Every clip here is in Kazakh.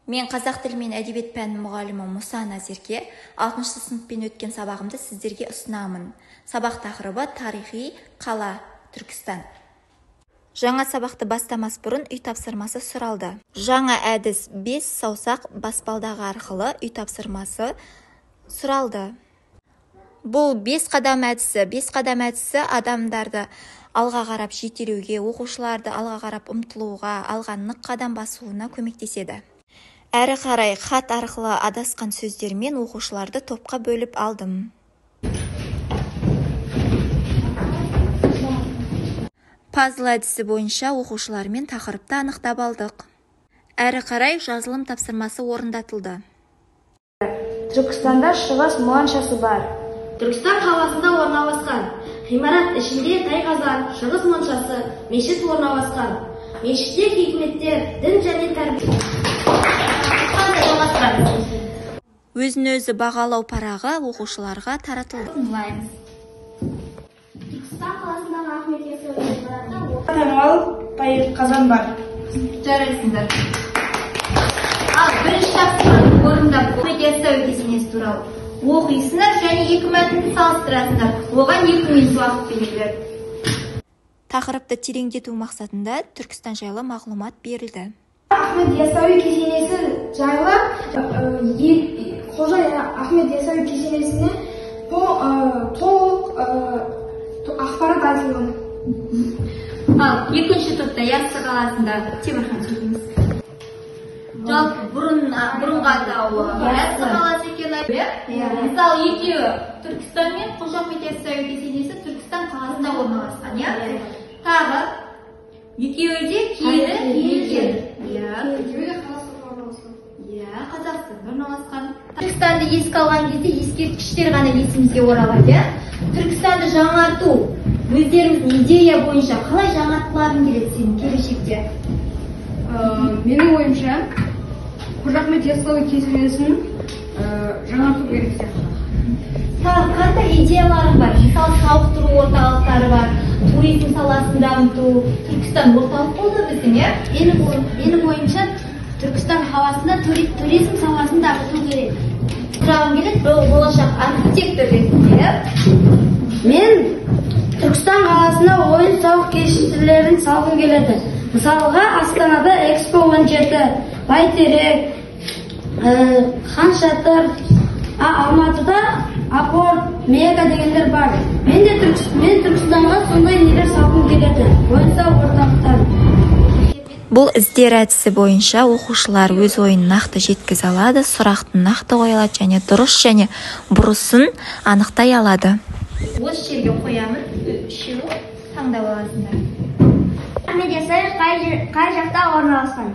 Мен қазақ тілі мен әдебиет пәнінің мұғалімі Мұса Назерке 6-шы сыныппен өткен сабағымды сіздерге ұсынамын. Сабақ тақырыбы тарихи қала Түркістан. Жаңа сабақты бастамас бұрын үй тапсырмасы сұралды. Жаңа әдіс 5 саусақ баспалдағы арқылы үй тапсырмасы сұралды. Бұл 5 қадам әдісі. 5 қадам әдісі адамдарды алға қарап жетелеуге, оқушыларды алға қарап ұмтылуға, алға нық қадам басуына көмектеседі. Әрі қарай хат арқылы адасқан сөздермен оқушыларды топқа бөліп алдым. Пазл әдісі бойынша оқушылармен тақырыпты анықтап алдық. Әрі қарай жазылым тапсырмасы орындатылды. Түркістанда шығыс моншасы бар. Түркістан қаласында орналасқан. Ғимарат ішінде тайқазан, шығыс моншасы, мешіт орналасқан. Мешітте хикметтер, дін және тәрбие. Өзін-өзі бағалау парағы оқушыларға таратылды. Түркістан қаласындағы Ахмет Яссауи ғимаратында Танымал тайқазан бар. жарайсыңдар. Ал бірінші тапсырманы орындап Ахмет Яссауи кесенесі туралы оқисыңдар және екі мәтінді салыстырасыңдар. Оған 2 минут уақыт беріледі. Тақырыпты тереңдету мақсатында Түркістан жайлы мағлұмат берілді. Ахмет Яссауи кесенесі жайлы Қожа Ахмет Яссауи кесенесіне толық ақпарат айтылған. Ал екінші топта Яссы қаласында Темірхан сөйлейміз. Жалпы бұрынғы атауы Яссы қаласы екені айтып. Мысалы екеуі Түркістан мен Қожа Ахмет Яссауи кесенесі Түркістан қаласында орналасқан, иә? Тағы екеуі де киелі елдер. Екеуі де Қазақстанда орналасқан. Иә, Қазақстанда орналасқан. Түркістанды еске алған кезде ескерткіштер ғана есімізге оралады. Түркістанды жаңарту өздеріңіздің идея бойынша қалай жаңартыларын келеді сенің келешекте? Менің ойымша, Қожа Ахмет Яссауи кесенесін жаңарту керек сияқты. Қандай идеяларың бар? Мысалы, сауықтыру орталықтары бар, туризм саласын дамыту. Түркістан орталық болды біздің, иә? Менің ойымша, Түркістан қаласында туризм саласын дамыту керек. Сұрағым келеді, болашақ архитектор ретінде. Мен Түркістан қаласына ойын-сауық кешендерін салғым келеді. Мысалға, Астанада Экспо 17, Бәйтерек, Хан Шатыр, Алматыда Апорт, Мега дегендер бар. Мен Түркістанға сондай нелер салғым келеді. Ойын-сауық орталықтар. Бұл іздер әдісі бойынша оқушылар өз ойын нақты жеткізе алады, сұрақты нақты қоя алады және дұрыс және бұрысын анықтай алады. Осы жерге қоямын, үшеуі таңдап аласыңдар. Ахмет Яссауи қай жақта орналасқан?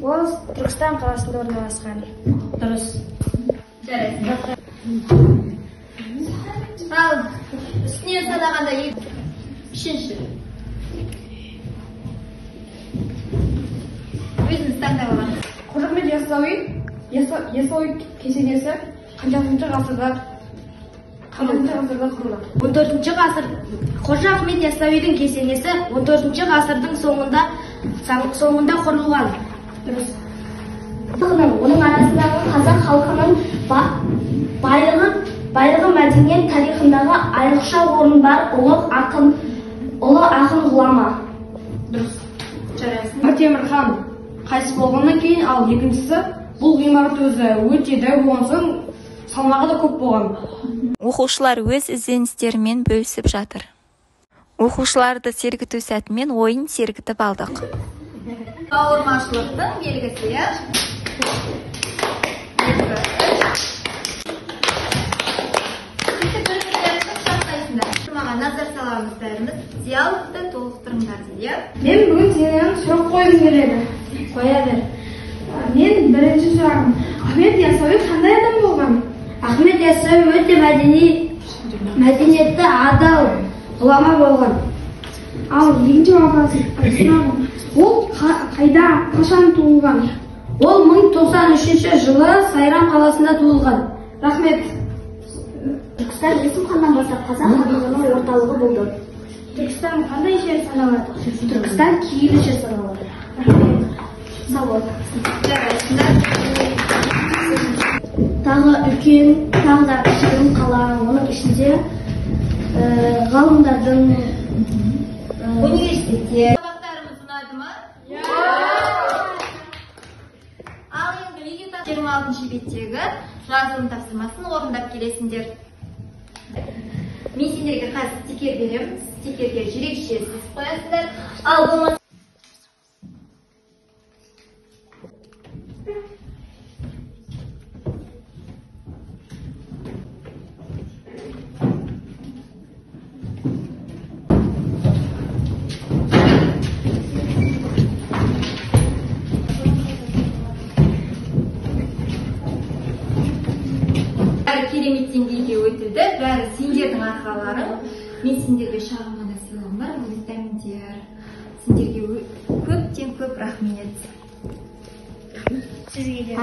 Ол Түркістан қаласында орналасқан. Дұрыс. Жарайсыңдар. Ал үстіне санағанда үшінші. Өзіңіз таңдап алыңыз. Қожа Ахмет Яссауи кесенесі қаншасыншы ғасырда құрылған? 14-ші ғасыр. Қожа Ахмет Яссауидің кесенесі 14-ші ғасырдың соңында құрылған. Дұрыс. Оның арасындағы қазақ халқының байлығы мәдениет тарихындағы айрықша орын бар ұлы ақын ғұлама. Дұрыс. Жарайсың. Темірхан қайтыс болғаннан кейін, ал екіншісі бұл ғимарат өзі өте дәу болған соң салмағы да көп болған. Оқушылар өз ізденістерімен бөлісіп жатыр. Оқушыларды сергіту сәтімен ойын сергітіп алдық. Бауырмашылықтың белгісі, иә? Назар саламыз бәріміз, диалогты толықтырыңдар дейді, иә? Мен бүгін сенен сұрақ қойғым келеді. Қоя бер. Мен бірінші сұрағым, Ахмет Яссауи қандай адам болған? Ахмет Яссауи өте мәдениетті адал ғұлама болған. Ал екінші сұрағым, ол қайда, қашан туылған? Ол 1093 жылы Сайрам қаласында туылған. Рахмет. Түркістан есім ханнан бастап қазақ халқының орталығы болды. Түркістан қандай жер саналады? Түркістан киелі жер саналады. Рахмет. Сау бол. Жарайсыңдар. тағы үлкен, тағы да кішігірім қала, оның ішінде ғалымдардың университеттер. Сабақтарымыз ұнады ма? Ал енді егер 26 беттегі жазылым тапсырмасын орындап келесіңдер. Мен сендерге қазір стикер беремін. Стикерге жүрекше сызып қоясыңдар. Ал болмаса керемет деңгейге өтілді. Бәрі сендердің арқаларың. Мен сендерге шағын ғана сыйлығым бар. Витаминдер. Сендерге көптен көп рахмет. Сізге де.